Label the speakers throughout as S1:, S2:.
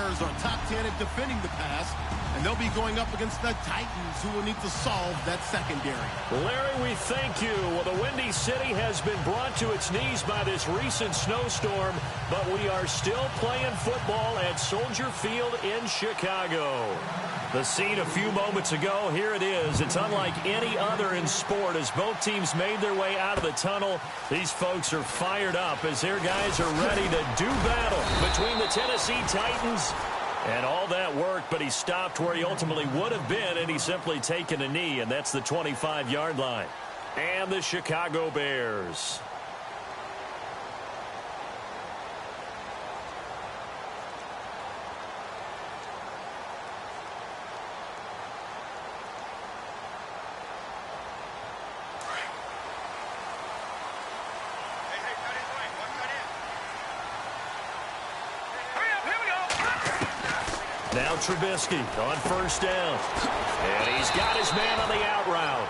S1: Bears are top 10 at defending the pass, and they'll be going up against the Titans, who will need to solve that secondary.
S2: Larry, we thank you. Well, the Windy City has been brought to its knees by this recent snowstorm, but we are still playing football at Soldier Field in Chicago. The scene a few moments ago, here it is. It's unlike any other in sport as both teams made their way out of the tunnel. These folks are fired up as their guys are ready to do battle between the Tennessee Titans and all that work, but he stopped where he ultimately would have been, and he's simply taken a knee, and that's the 25-yard line. And the Chicago Bears. Now Trubisky on first down. And he's got his man on the out route.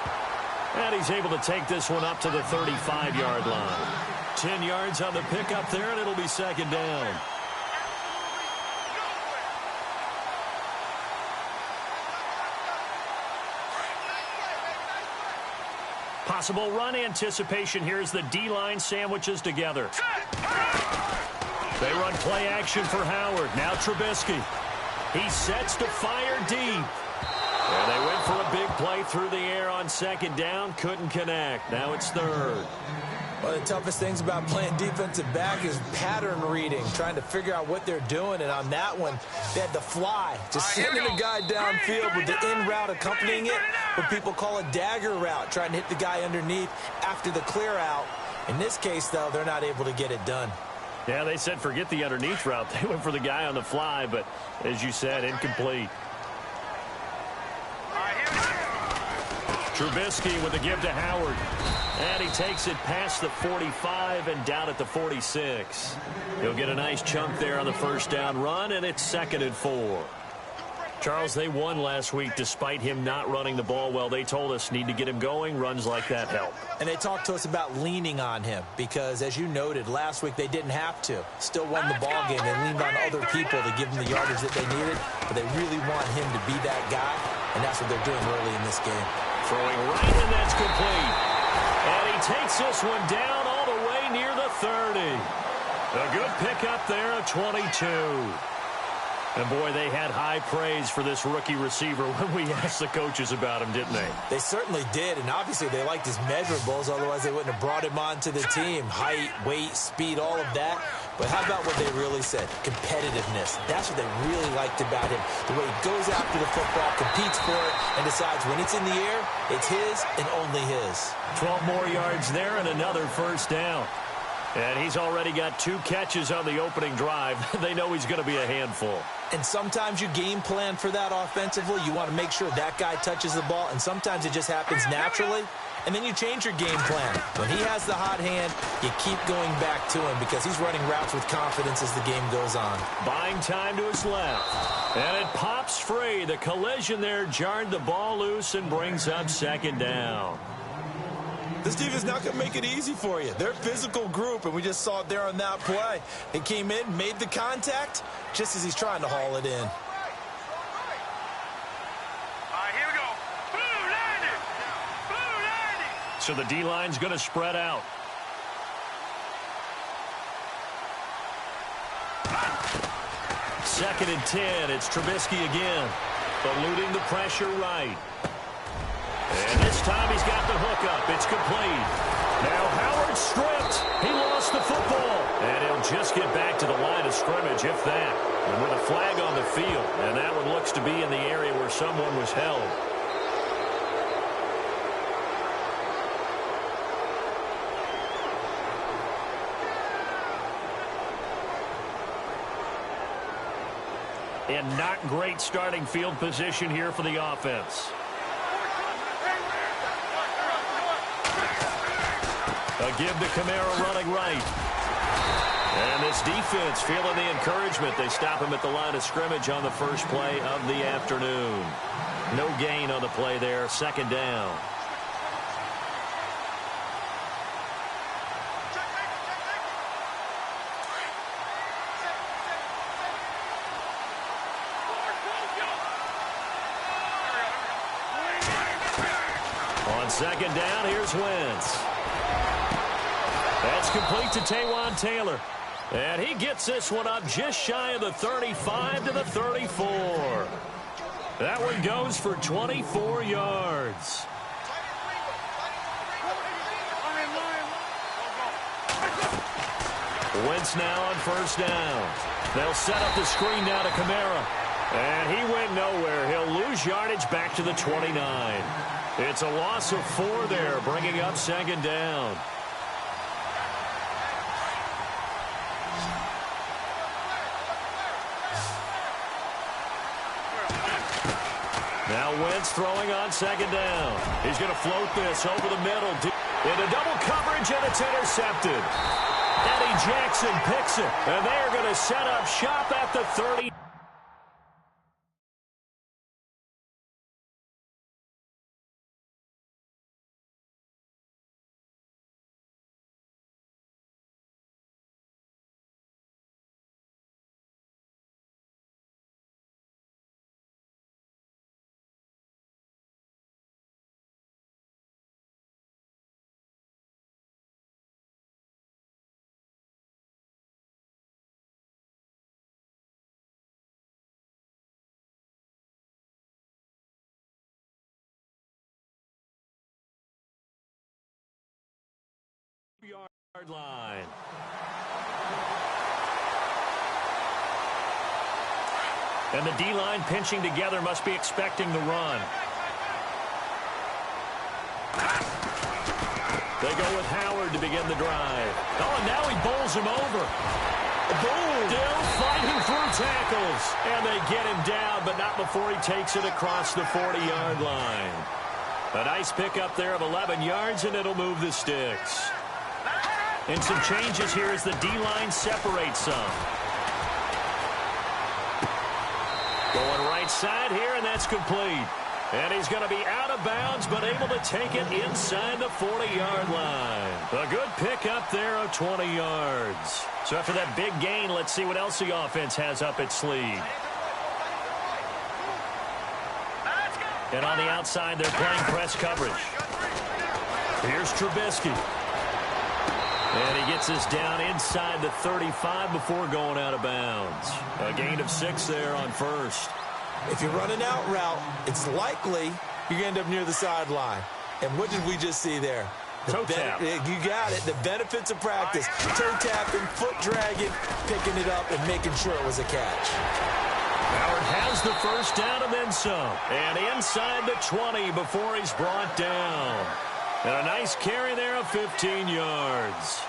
S2: And he's able to take this one up to the 35-yard line. 10 yards on the pickup there, and it'll be second down. Possible run anticipation here as the D-line sandwiches together. They run play action for Howard. Now Trubisky. He sets to fire deep. And they went for a big play through the air on second down. Couldn't connect. Now it's third.
S3: One of the toughest things about playing defensive back is pattern reading, trying to figure out what they're doing. And on that one, they had to fly, just sending a guy downfield with the in route accompanying it, what people call a dagger route, trying to hit the guy underneath after the clear out. In this case, though, they're not able to get it done.
S2: Yeah, they said forget the underneath route. They went for the guy on the fly, but as you said, incomplete. Trubisky with the give to Howard. And he takes it past the 45 and down at the 46. He'll get a nice chunk there on the first down run, and it's 2nd and 4. Charles, they won last week despite him not running the ball well. They told us need to get him going. Runs like that help.
S3: And they talked to us about leaning on him because, as you noted, last week they didn't have to. Still won the ball game. They leaned on other people to give them the yardage that they needed, but they really want him to be that guy, and that's what they're doing early in this game.
S2: Throwing right, and that's complete. And he takes this one down all the way near the 30. A good pickup there of 22. And, boy, they had high praise for this rookie receiver when we asked the coaches about him, didn't they?
S3: They certainly did, and obviously they liked his measurables. Otherwise, they wouldn't have brought him onto the team. Height, weight, speed, all of that. But how about what they really said? Competitiveness. That's what they really liked about him. The way he goes after the football, competes for it, and decides when it's in the air, it's his and only his.
S2: 12 more yards there and another first down. And he's already got 2 catches on the opening drive. They know he's going to be a handful.
S3: And sometimes you game plan for that offensively. You want to make sure that guy touches the ball, and sometimes it just happens naturally. And then you change your game plan. When he has the hot hand, you keep going back to him because he's running routes with confidence as the game goes on.
S2: Buying time to his left. And it pops free. The collision there jarred the ball loose and brings up second down.
S3: This defense is not going to make it easy for you. They're a physical group, and we just saw it there on that play. He came in, made the contact, just as he's trying to haul it in.
S4: All right, here we go. Blue 90.
S2: So the D-line's going to spread out. Second and 10. It's Trubisky again. Eluding the pressure right. And this time he's got the hook up. It's complete. Now Howard stripped. He lost the football. And he'll just get back to the line of scrimmage, if that. And with a flag on the field. And that one looks to be in the area where someone was held. And not great starting field position here for the offense. A give to Kamara running right. And this defense feeling the encouragement. They stop him at the line of scrimmage on the first play of the afternoon. No gain on the play there. Second down. On second down, here's Wentz. That's complete to Taywan Taylor. And he gets this one up just shy of the 35 to the 34. That one goes for 24 yards. Wentz now on first down. They'll set up the screen now to Kamara. And he went nowhere. He'll lose yardage back to the 29. It's a loss of 4 there, bringing up second down. Now Wentz throwing on second down. He's going to float this over the middle. Into double coverage, and it's intercepted. Eddie Jackson picks it, and they're going to set up shop at the 30. Yard line. And the D-line pinching together must be expecting the run. They go with Howard to begin the drive. Oh, and now he bowls him over. Boom! Still fighting through tackles. And they get him down, but not before he takes it across the 40-yard line. A nice pickup there of 11 yards, and it'll move the sticks. And some changes here as the D-line separates some. Going right side here, and that's complete. And he's going to be out of bounds, but able to take it inside the 40-yard line. A good pickup there of 20 yards. So after that big gain, let's see what else the offense has up its sleeve. And on the outside, they're playing press coverage. Here's Trubisky. And he gets this down inside the 35 before going out of bounds. A gain of 6 there on first.
S3: If you're running out route, it's likely you're going to end up near the sideline. And what did we just see there?
S2: Toe tap.
S3: You got it. The benefits of practice. Toe tapping, foot dragging, picking it up, and making sure it was a catch.
S2: Howard has the first down and then some. And inside the 20 before he's brought down. And a nice carry there of 15 yards.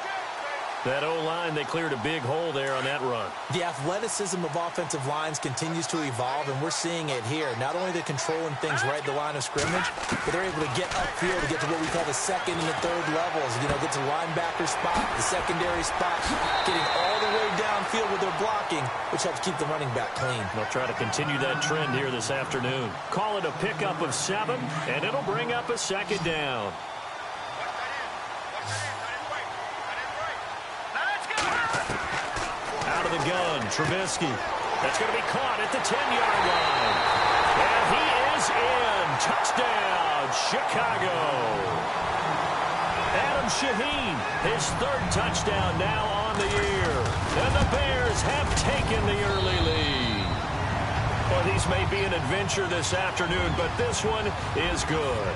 S2: That O-line, they cleared a big hole there on that run.
S3: The athleticism of offensive lines continues to evolve, and we're seeing it here. Not only they're controlling things right at the line of scrimmage, but they're able to get upfield to get to what we call the second and the third levels. You know, get to the linebacker spot, the secondary spot, getting all the way downfield with their blocking, which helps keep the running back clean.
S2: They'll try to continue that trend here this afternoon. Call it a pickup of 7, and it'll bring up a second down. Out of the gun, Trubisky. That's going to be caught at the 10-yard line. And he is in. Touchdown, Chicago. Adam Shaheen, his 3rd touchdown now on the year. And the Bears have taken the early lead. Well, these may be an adventure this afternoon, but this one is good.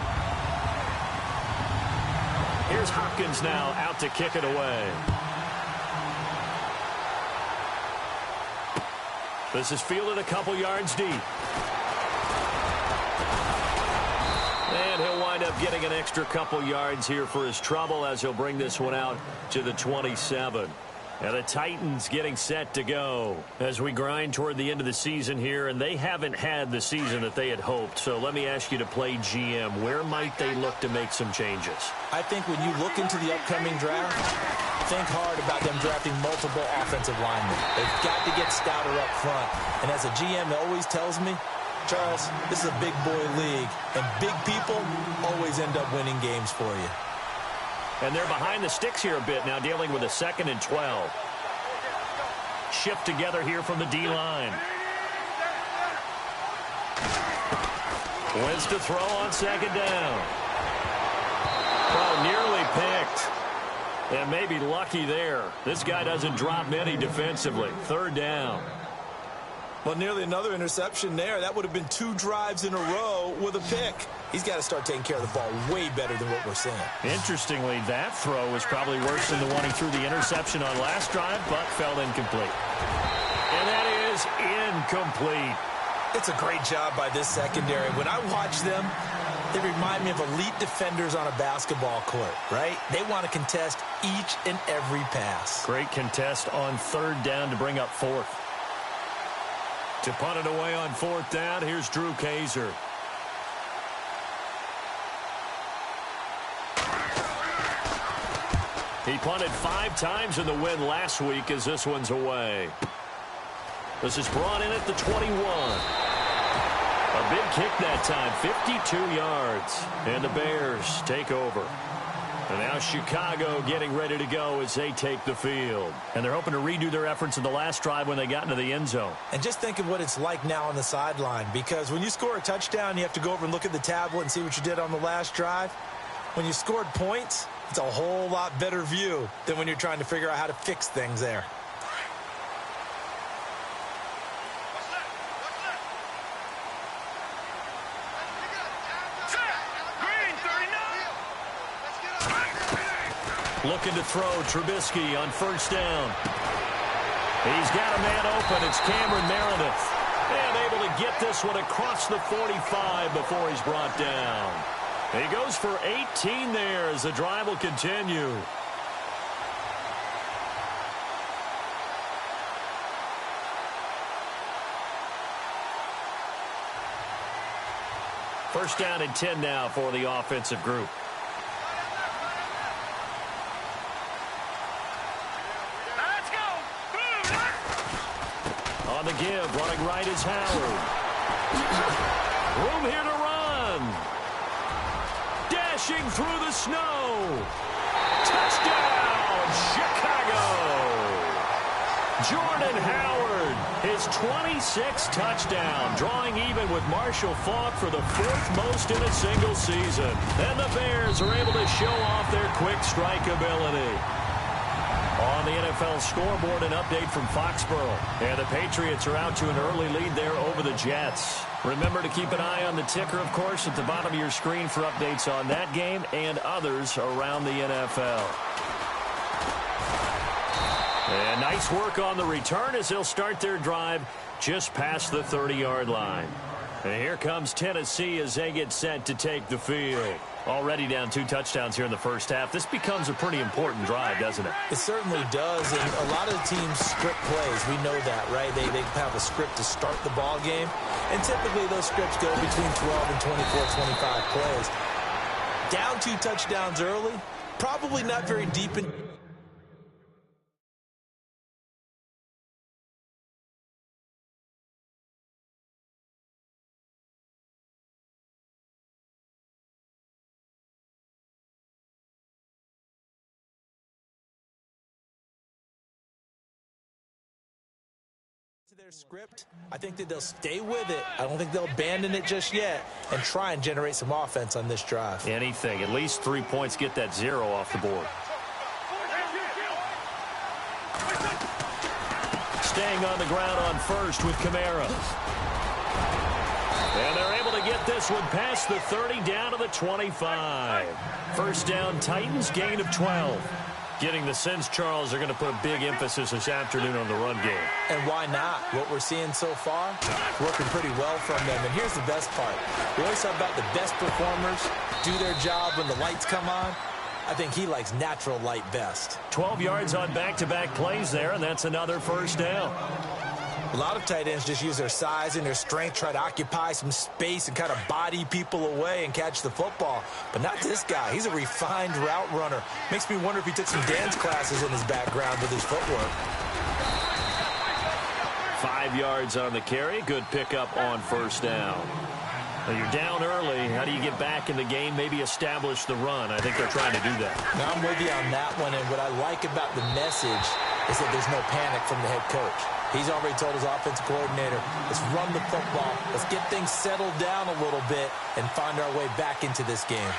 S2: Here's Hopkins now out to kick it away. This is fielded a couple yards deep. And he'll wind up getting an extra couple yards here for his trouble as he'll bring this one out to the 27. And the Titans getting set to go as we grind toward the end of the season here, and they haven't had the season that they had hoped. So let me ask you to play GM. Where might they look to make some changes?
S3: I think when you look into the upcoming draft, think hard about them drafting multiple offensive linemen. They've got to get stouter up front. And as a GM always tells me, Charles, this is a big boy league, and big people always end up winning games for you.
S2: And they're behind the sticks here a bit now, dealing with a 2nd and 12. Shift together here from the D-line. Wentz to throw on second down. And maybe lucky there. This guy doesn't drop many defensively. Third down.
S3: Well, nearly another interception there. That would have been 2 drives in a row with a pick. He's got to start taking care of the ball way better than what we're seeing.
S2: Interestingly, that throw was probably worse than the one he threw the interception on last drive, but fell incomplete. And that is incomplete.
S3: It's a great job by this secondary. When I watch them, they remind me of elite defenders on a basketball court, right? They want to contest each and every pass.
S2: Great contest on third down to bring up fourth. To punt it away on fourth down, here's Drew Kaiser. He punted 5 times in the win last week as this one's away. This is brought in at the 21. A big kick that time, 52 yards. And the Bears take over. And now Chicago getting ready to go as they take the field. And they're hoping to redo their efforts in the last drive when they got into the end zone.
S3: And just think of what it's like now on the sideline, because when you score a touchdown, you have to go over and look at the tablet and see what you did on the last drive. When you scored points, it's a whole lot better view than when you're trying to figure out how to fix things there.
S2: Looking to throw Trubisky on first down. He's got a man open. It's Cameron Meredith. And able to get this one across the 45 before he's brought down. He goes for 18 there as the drive will continue. First down and 10 now for the offensive group. On the give, running right is Howard. Room here to run. Dashing through the snow. Touchdown, Chicago. Jordan Howard, his 26th touchdown, drawing even with Marshall Faulk for the 4th most in a single season. And the Bears are able to show off their quick strike ability. On the NFL scoreboard, an update from Foxborough. And the Patriots are out to an early lead there over the Jets. Remember to keep an eye on the ticker, of course, at the bottom of your screen for updates on that game and others around the NFL. And nice work on the return as they'll start their drive just past the 30-yard line. And here comes Tennessee as they get set to take the field. Already down 2 touchdowns here in the first half. This becomes a pretty important drive, doesn't it?
S3: It certainly does, and a lot of the teams script plays. We know that, right? They have a script to start the ball game, and typically those scripts go between 12 and 24, 25 plays. Down 2 touchdowns early, probably not very deep in their script. I think that they'll stay with it. I don't think they'll abandon it just yet and try and generate some offense on this drive.
S2: Anything. At least 3 points, get that 0 off the board. Staying on the ground on first with Kamara. And they're able to get this one past the 30 down to the 25. First down, Titans, gain of 12. Getting the sense, Charles, are going to put a big emphasis this afternoon on the run game.
S3: And why not? What we're seeing so far, working pretty well from them. And here's the best part. We always talk about the best performers do their job when the lights come on. I think he likes natural light best.
S2: 12 yards on back-to-back plays there, and that's another first down.
S3: A lot of tight ends just use their size and their strength, try to occupy some space and kind of body people away and catch the football. But not this guy. He's a refined route runner. Makes me wonder if he took some dance classes in his background with his footwork.
S2: 5 yards on the carry. Good pickup on first down. Well, you're down early. How do you get back in the game? Maybe establish the run. I think they're trying to do that.
S3: Now, I'm with you on that one. And what I like about the message is that there's no panic from the head coach. He's already told his offensive coordinator, let's run the football, let's get things settled down a little bit and find our way back into this game.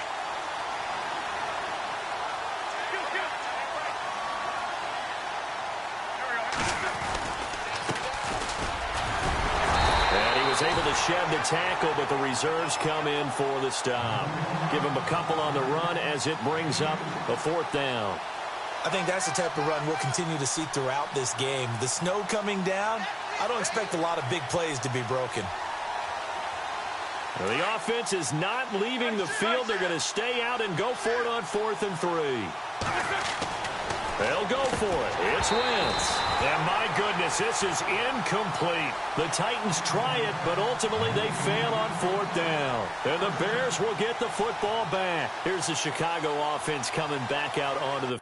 S2: able to shed the tackle, but the reserves come in for the stop. Give him a couple on the run as it brings up a 4th down.
S3: I think that's the type of run we'll continue to see throughout this game. The snow coming down, I don't expect a lot of big plays to be broken.
S2: Well, the offense is not leaving the field. They're going to stay out and go for it on 4th and 3. They'll go for it. It's Wentz. And my goodness, this is incomplete. The Titans try it, but ultimately they fail on 4th down. And the Bears will get the football back. Here's the Chicago offense coming back out onto the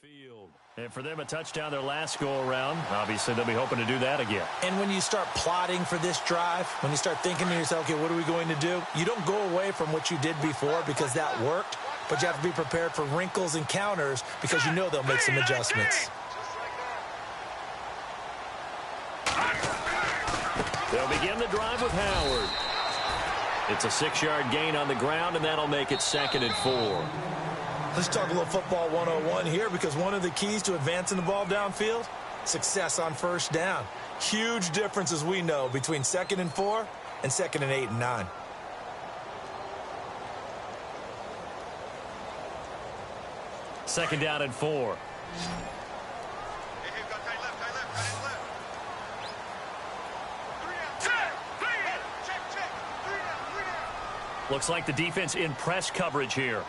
S2: field. And for them, a touchdown their last go-around. Obviously, they'll be hoping to do that again.
S3: And when you start plotting for this drive, when you start thinking to yourself, okay, what are we going to do? You don't go away from what you did before because that worked, but you have to be prepared for wrinkles and counters because you know they'll make some adjustments.
S2: They'll begin the drive with Howard. It's a 6-yard gain on the ground, and that'll make it 2nd and 4.
S3: Let's talk a little football 101 here because one of the keys to advancing the ball downfield, success on 1st down. Huge difference, as we know, between 2nd and 4 and 2nd and 8 and 9.
S2: Second down and 4. Looks like the defense in press coverage here.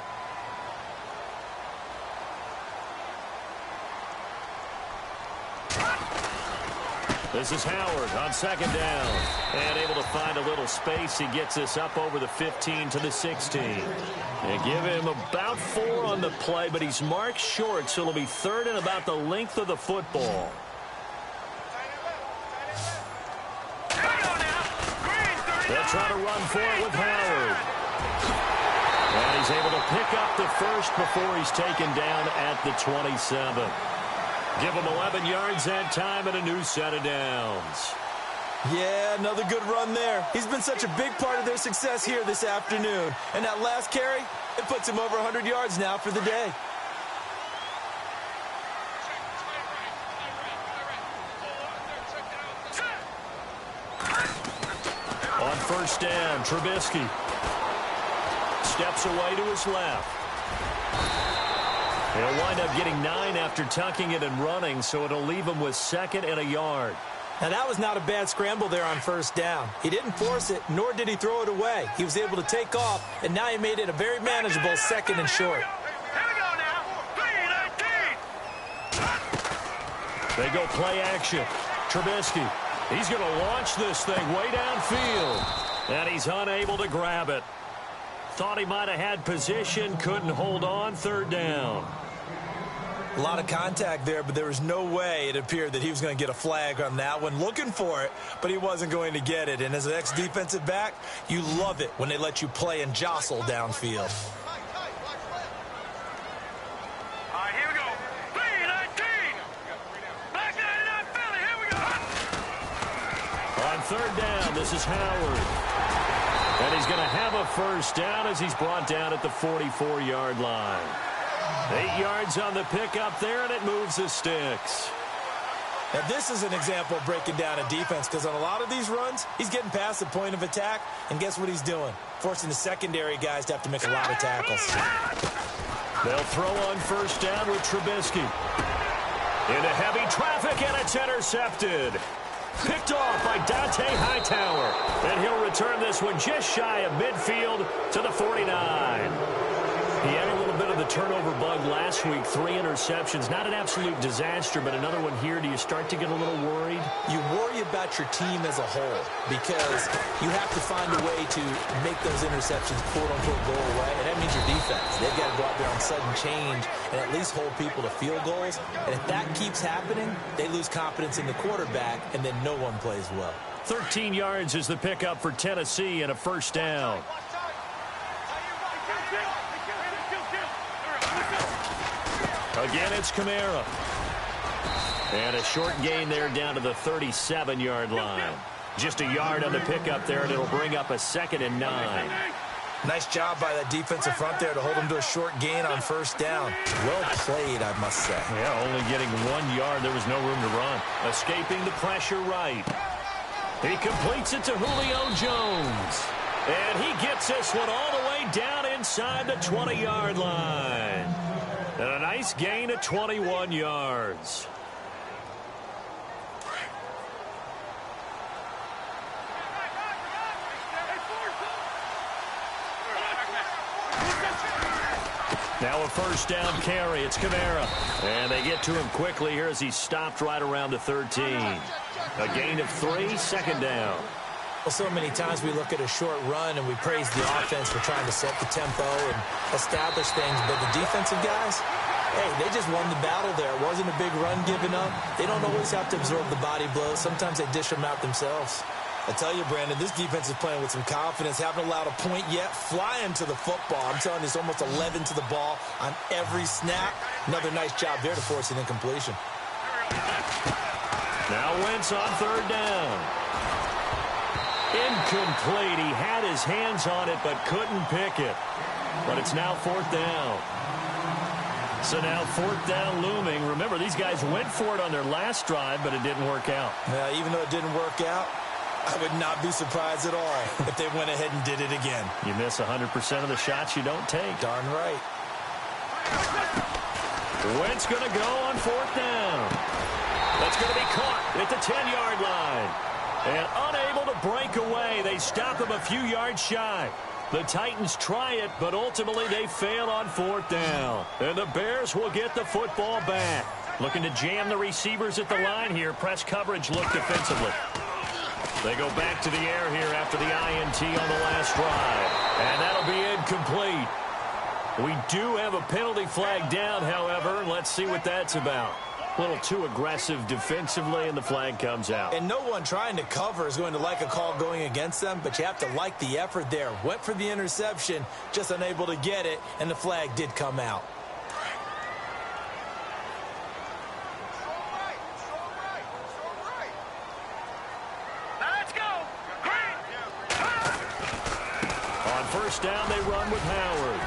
S2: This is Howard on 2nd down. And able to find a little space. He gets this up over the 15 to the 16. They give him about 4 on the play, but he's marked short, so it'll be 3rd and about the length of the football. They'll try to run for it with Howard. And he's able to pick up the first before he's taken down at the 27. Give him 11 yards that time and a new set of downs.
S3: Yeah, another good run there. He's been such a big part of their success here this afternoon. And that last carry, it puts him over 100 yards now for the day.
S2: On 1st down, Trubisky steps away to his left. He'll wind up getting 9 after tucking it and running, so it'll leave him with 2nd and a yard.
S3: Now, that was not a bad scramble there on 1st down. He didn't force it, nor did he throw it away. He was able to take off, and now he made it a very manageable 2nd and short.
S4: Here we go now. 3-19.
S2: They go play action. Trubisky, he's going to launch this thing way downfield, and he's unable to grab it. Thought he might have had position, couldn't hold on. 3rd down.
S3: A lot of contact there, but there was no way it appeared that he was going to get a flag on that one. Looking for it, but he wasn't going to get it. And as an ex-defensive back, you love it when they let you play and jostle downfield.
S4: All right, here we go. 3-19. Back 99 Philly. Here we go.
S2: On 3rd down, this is Howard. And he's going to have a 1st down as he's brought down at the 44-yard line. 8 yards on the pickup there, and it moves the sticks.
S3: Now, this is an example of breaking down a defense because on a lot of these runs, he's getting past the point of attack, and guess what he's doing? Forcing the secondary guys to have to make a lot of tackles.
S2: They'll throw on 1st down with Trubisky. Into heavy traffic, and it's intercepted. Picked off by Dante Hightower. And he'll return this one just shy of midfield to the 49. He had a little bit of the turnover bug last week. 3 interceptions. Not an absolute disaster, but another one here. Do you start to get a little worried?
S3: You worry about your team as a whole because you have to find a way to make those interceptions, quote-unquote, go away. And that means your defense. They've got to go out there on sudden change and at least hold people to field goals. And if that keeps happening, they lose confidence in the quarterback, and then no one plays well.
S2: 13 yards is the pickup for Tennessee and a 1st down. Again, it's Kamara. And a short gain there down to the 37-yard line. Just a yard on the pickup there, and it'll bring up a 2nd and 9.
S3: Nice job by that defensive front there to hold him to a short gain on first down. Well played, I must say.
S2: Yeah, only getting 1 yard. There was no room to run. Escaping the pressure right. He completes it to Julio Jones. And he gets this one all the way down inside the 20-yard line. And a nice gain of 21 yards. Now a first down carry. It's Kamara. And they get to him quickly here as he stopped right around the 13. A gain of 3, second down.
S3: Well, so many times we look at a short run and we praise the offense for trying to set the tempo and establish things. But the defensive guys, hey, they just won the battle there. It wasn't a big run given up. They don't always have to absorb the body blows. Sometimes they dish them out themselves. I tell you, Brandon, this defense is playing with some confidence. Haven't allowed a point yet. Flying to the football. I'm telling you, it's almost 11 to the ball on every snap. Another nice job there to force an incompletion.
S2: Now Wentz on third down. Incomplete. He had his hands on it but couldn't pick it. But it's now fourth down. So now fourth down looming. Remember, these guys went for it on their last drive, but it didn't work out.
S3: Yeah, even though it didn't work out, I would not be surprised at all if they went ahead and did it again.
S2: You miss 100% of the shots you don't take.
S3: Darn right.
S2: Wentz going to go on fourth down. That's going to be caught at the 10-yard line. And unable to break away, they stop him a few yards shy. The Titans try it, but ultimately they fail on fourth down. And the Bears will get the football back. Looking to jam the receivers at the line here. Press coverage look defensively. They go back to the air here after the INT on the last drive. And that'll be incomplete. We do have a penalty flag down, however. Let's see what that's about. A little too aggressive defensively, and the flag comes out.
S3: And no one trying to cover is going to like a call going against them, but you have to like the effort there. Went for the interception, just unable to get it, and the flag did come out.
S2: First down, they run with Howard.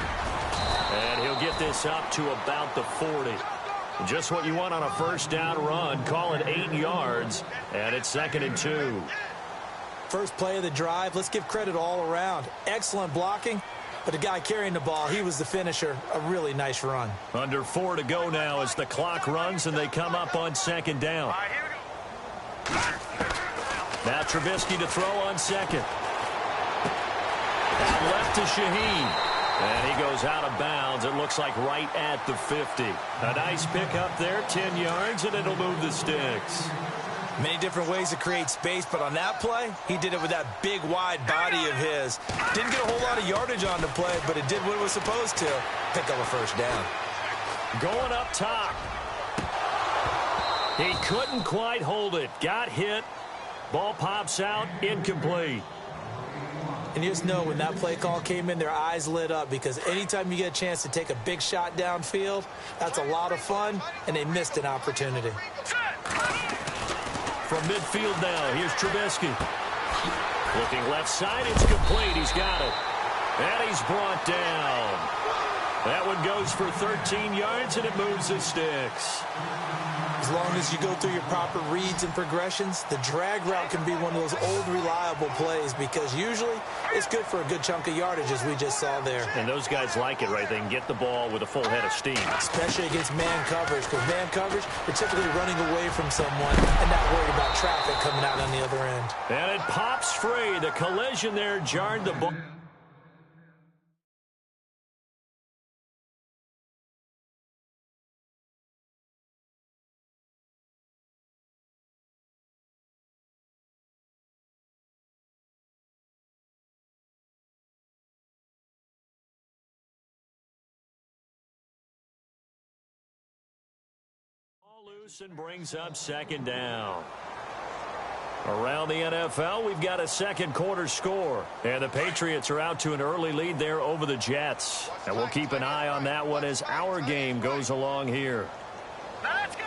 S2: And he'll get this up to about the 40. Just what you want on a first down run. Call it 8 yards, and it's 2nd and 2.
S3: First play of the drive. Let's give credit all around. Excellent blocking, but the guy carrying the ball, he was the finisher. A really nice run.
S2: Under 4 to go now as the clock runs, and they come up on 2nd down. Now Trubisky to throw on 2nd. Out left to Shaheen. And he goes out of bounds. It looks like right at the 50. A nice pickup there, 10 yards, and it'll move the sticks.
S3: Many different ways to create space, but on that play, he did it with that big, wide body of his. Didn't get a whole lot of yardage on the play, but it did what it was supposed to. Pick up a first down.
S2: Going up top. He couldn't quite hold it. Got hit. Ball pops out. Incomplete.
S3: And you just know when that play call came in, their eyes lit up because anytime you get a chance to take a big shot downfield, that's a lot of fun, and they missed an opportunity.
S2: From midfield now, here's Trubisky. Looking left side, it's complete. He's got it. And he's brought down. That one goes for 13 yards, and it moves the sticks.
S3: As long as you go through your proper reads and progressions, the drag route can be one of those old reliable plays because usually it's good for a good chunk of yardage, as we just saw there.
S2: And those guys like it, right? They can get the ball with a full head of steam.
S3: Especially against man coverage, because man coverage, they're typically running away from someone and not worried about traffic coming out on the other end.
S2: And it pops free. The collision there jarred the ball. Loose and brings up 2nd down. Around the NFL, we've got a 2nd quarter score. And the Patriots are out to an early lead there over the Jets. And we'll keep an eye on that one as our game goes along here.
S4: Let's go.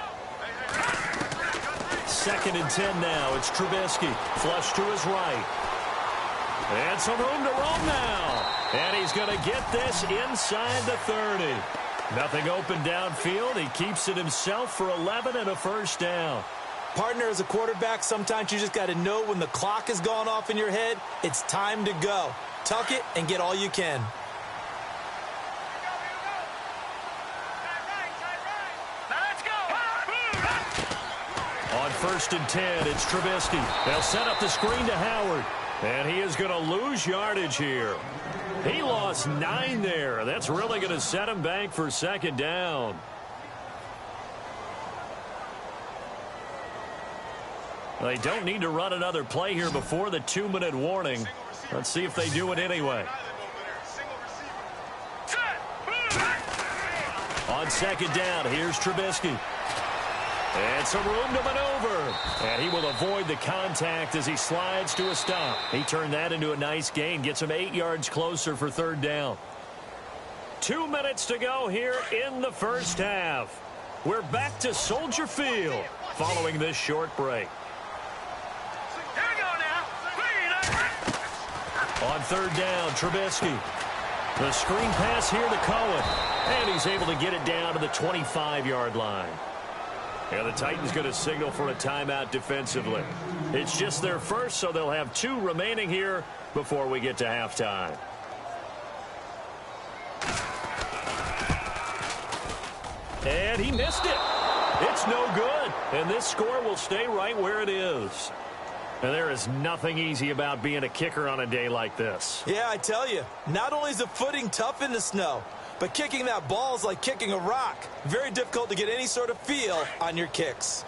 S2: 2nd and 10 now. It's Trubisky. Flush to his right. And some room to roam now. And he's going to get this inside the 30. Nothing open downfield. He keeps it himself for 11 and a first down.
S3: Partner, as a quarterback, sometimes you just got to know when the clock has gone off in your head, it's time to go. Tuck it and get all you can.
S2: On 1st and 10, it's Trubisky. They'll set up the screen to Howard. And he is going to lose yardage here. He lost 9 there. That's really going to set him back for 2nd down. They don't need to run another play here before the 2-minute warning. Let's see if they do it anyway. On 2nd down, here's Trubisky. And some room to maneuver. And he will avoid the contact as he slides to a stop. He turned that into a nice gain. Gets him 8 yards closer for 3rd down. 2 minutes to go here in the first half. We're back to Soldier Field following this short break. On 3rd down, Trubisky. The screen pass here to Cohen. And he's able to get it down to the 25-yard line. Yeah, the Titans going to signal for a timeout defensively. It's just their first, so they'll have 2 remaining here before we get to halftime. And he missed it. It's no good. And this score will stay right where it is. And there is nothing easy about being a kicker on a day like this.
S3: Yeah, I tell you, not only is the footing tough in the snow, but kicking that ball is like kicking a rock. Very difficult to get any sort of feel on your kicks.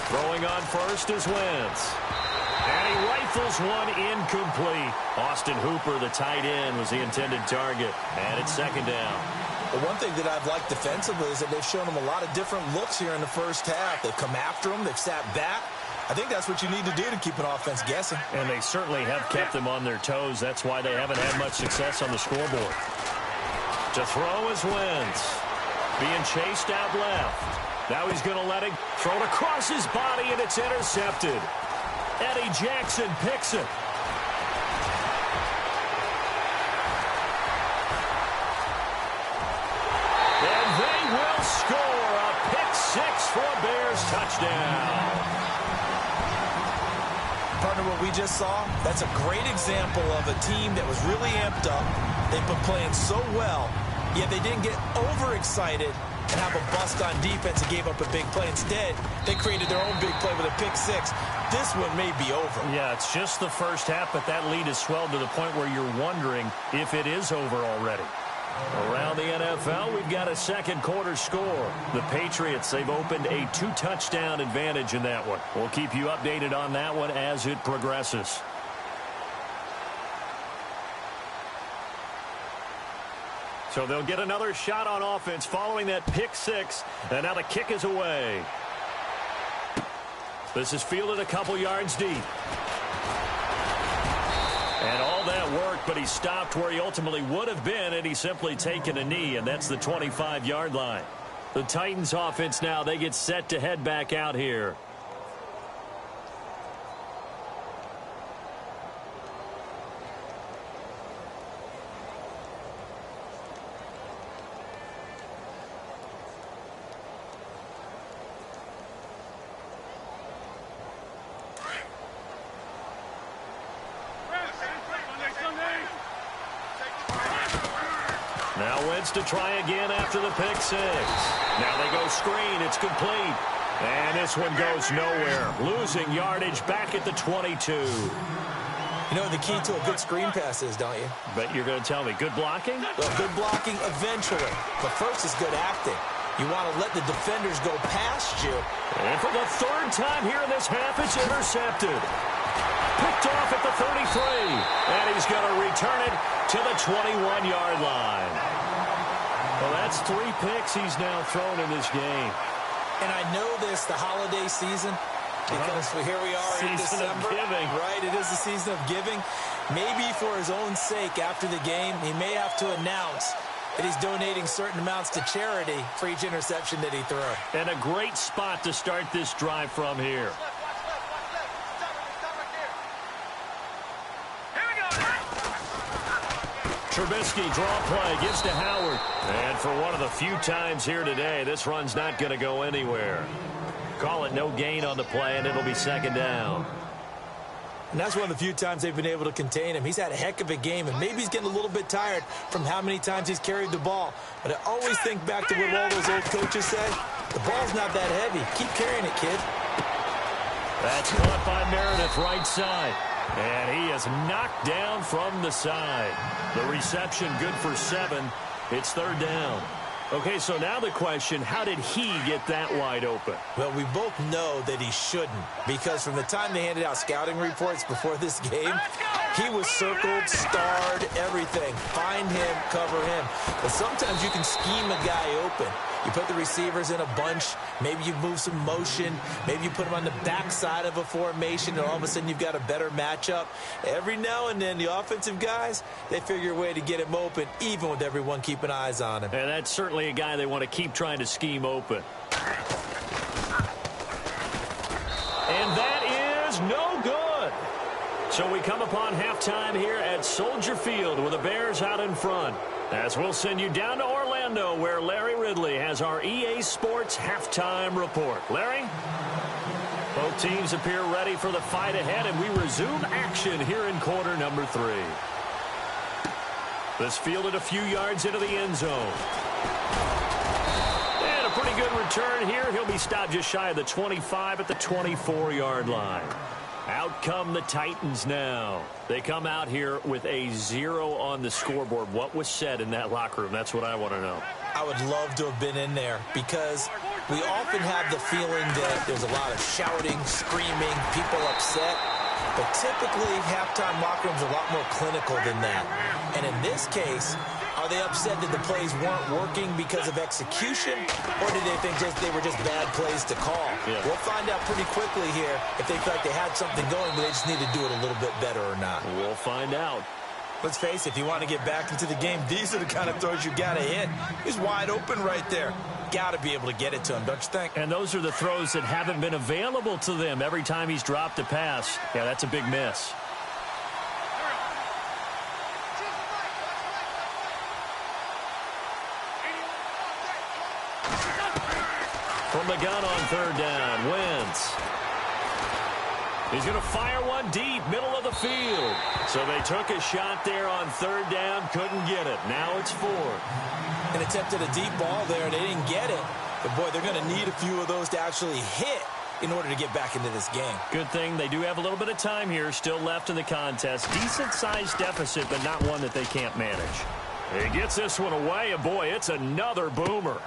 S2: Throwing on first is Wentz. And he rifles one incomplete. Austin Hooper, the tight end, was the intended target. And it's 2nd down.
S3: The one thing that I've liked defensively is that they've shown them a lot of different looks here in the first half. They've come after them. They've sat back. I think that's what you need to do to keep an offense guessing.
S2: And they certainly have kept them on their toes. That's why they haven't had much success on the scoreboard. To throw is Wentz. Being chased out left. Now he's going to let it throw it across his body, and it's intercepted. Eddie Jackson picks it. And they will score a pick 6 for a Bears touchdown.
S3: Partner, what we just saw, that's a great example of a team that was really amped up. They've been playing so well, yet they didn't get overexcited and have a bust on defense and gave up a big play. Instead, they created their own big play with a pick 6. This one may be over.
S2: Yeah, it's just the first half, but that lead has swelled to the point where you're wondering if it is over already. Around the NFL, we've got a 2nd quarter score. The Patriots, they've opened a 2-touchdown advantage in that one. We'll keep you updated on that one as it progresses. So they'll get another shot on offense following that pick 6, and now the kick is away. This is fielded a couple yards deep. And all that work, but he stopped where he ultimately would have been, and he's simply taken a knee, and that's the 25-yard line. The Titans offense now, they get set to head back out here. Now Wentz to try again after the pick 6. Now they go screen. It's complete. And this one goes nowhere. Losing yardage back at the 22.
S3: You know what the key to a good screen pass is, don't you?
S2: Bet you're going to tell me. Good blocking?
S3: Well, good blocking eventually. But first is good acting. You want to let the defenders go past you.
S2: And for the 3rd time here in this half, it's intercepted. Picked off at the 33. And he's going to return it to the 21-yard line. Well, that's 3 picks he's now thrown in this game.
S3: And I know this, the holiday season, because here we are in December.
S2: Season of giving.
S3: Right, it is the season of giving. Maybe for his own sake after the game, he may have to announce that he's donating certain amounts to charity for each interception that he threw.
S2: And a great spot to start this drive from here. Trubisky, draw play, gives to Howard. And for one of the few times here today, this run's not going to go anywhere. Call it no gain on the play, and it'll be second down.
S3: And that's one of the few times they've been able to contain him. He's had a heck of a game, and maybe he's getting a little bit tired from how many times he's carried the ball. But I always think back to what all those old coaches say. The ball's not that heavy. Keep carrying it, kid.
S2: That's caught by Meredith, right side. And he is knocked down from the side. The reception good for 7. It's third down. Okay, so now the question, how did he get that wide open?
S3: Well, we both know that he shouldn't, because from the time they handed out scouting reports before this game, he was circled, starred, everything. Find him, cover him. But sometimes you can scheme a guy open. You put the receivers in a bunch. Maybe you move some motion. Maybe you put them on the backside of a formation, and all of a sudden you've got a better matchup. Every now and then, the offensive guys, they figure a way to get him open, even with everyone keeping eyes on him.
S2: And that's certainly a guy they want to keep trying to scheme open. And that is no good. So we come upon halftime here at Soldier Field with the Bears out in front. As we'll send you down to Orlando, where Larry Ridley has our EA Sports halftime report. Larry? Both teams appear ready for the fight ahead, and we resume action here in quarter number 3. This fielded a few yards into the end zone. And a pretty good return here. He'll be stopped just shy of the 25 at the 24-yard line. Out come the Titans now. They come out here with a 0 on the scoreboard. What was said in that locker room? That's what I want to know.
S3: I would love to have been in there, because we often have the feeling that there's a lot of shouting, screaming, people upset. But typically, halftime locker rooms are a lot more clinical than that. And in this case, are they upset that the plays weren't working because of execution, or did they think they were just bad plays to call?
S2: Yeah.
S3: We'll find out pretty quickly here if they feel like they had something going, but they just need to do it a little bit better or not.
S2: We'll find out.
S3: Let's face it, if you want to get back into the game, these are the kind of throws you got to hit. He's wide open right there. Got to be able to get it to him, don't you think?
S2: And those are the throws that haven't been available to them every time he's dropped a pass. Yeah, that's a big miss. From the gun on third down, Wentz. He's going to fire one deep, middle of the field. So they took a shot there on third down, couldn't get it. Now it's fourth.
S3: And attempted a deep ball there, and they didn't get it. But, boy, they're going to need a few of those to actually hit in order to get back into this game.
S2: Good thing they do have a little bit of time here still left in the contest. Decent-sized deficit, but not one that they can't manage. He gets this one away, and, boy, it's another boomer.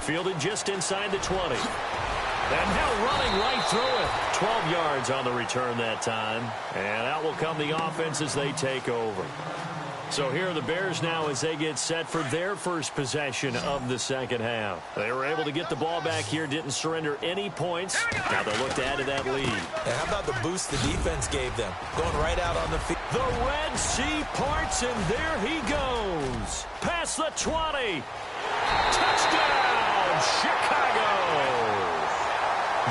S2: Fielded just inside the 20. And now running right through it. 12 yards on the return that time. And out will come the offense as they take over. So here are the Bears now as they get set for their first possession of the second half. They were able to get the ball back here, didn't surrender any points. Now they'll look to add to that lead.
S3: And how about the boost the defense gave them? Going right out on the field.
S2: The Red Sea parts, and there he goes. Past the 20. Touchdown, Chicago.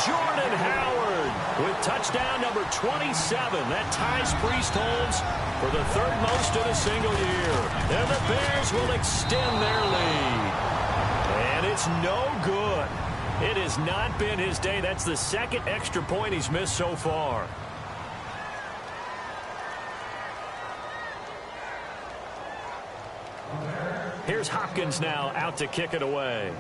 S2: Jordan Howard with touchdown number 27. That ties Priest Holmes for the third most in a single year. And the Bears will extend their lead. And it's no good. It has not been his day. That's the second extra point he's missed so far. Here's Hopkins now out to kick it away.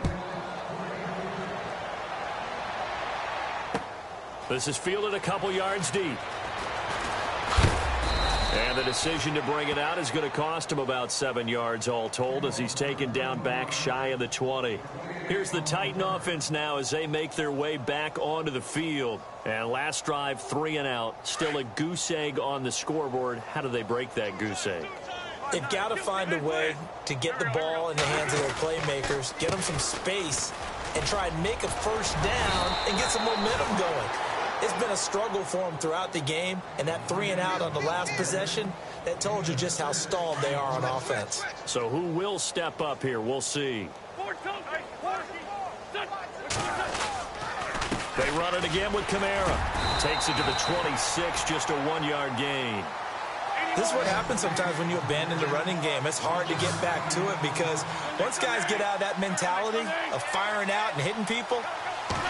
S2: This is fielded a couple yards deep. And the decision to bring it out is going to cost him about 7 yards all told as he's taken down back shy of the 20. Here's the Titan offense now as they make their way back onto the field. And last drive, 3 and out. Still a goose egg on the scoreboard. How do they break that goose egg?
S3: They've got to find a way to get the ball in the hands of their playmakers, get them some space, and try and make a first down and get some momentum going. It's been a struggle for them throughout the game, and that 3 and out on the last possession, that told you just how stalled they are on offense.
S2: So who will step up here? We'll see. They run it again with Kamara. Takes it to the 26, just a 1-yard gain.
S3: This is what happens sometimes when you abandon the running game. It's hard to get back to it because once guys get out of that mentality of firing out and hitting people,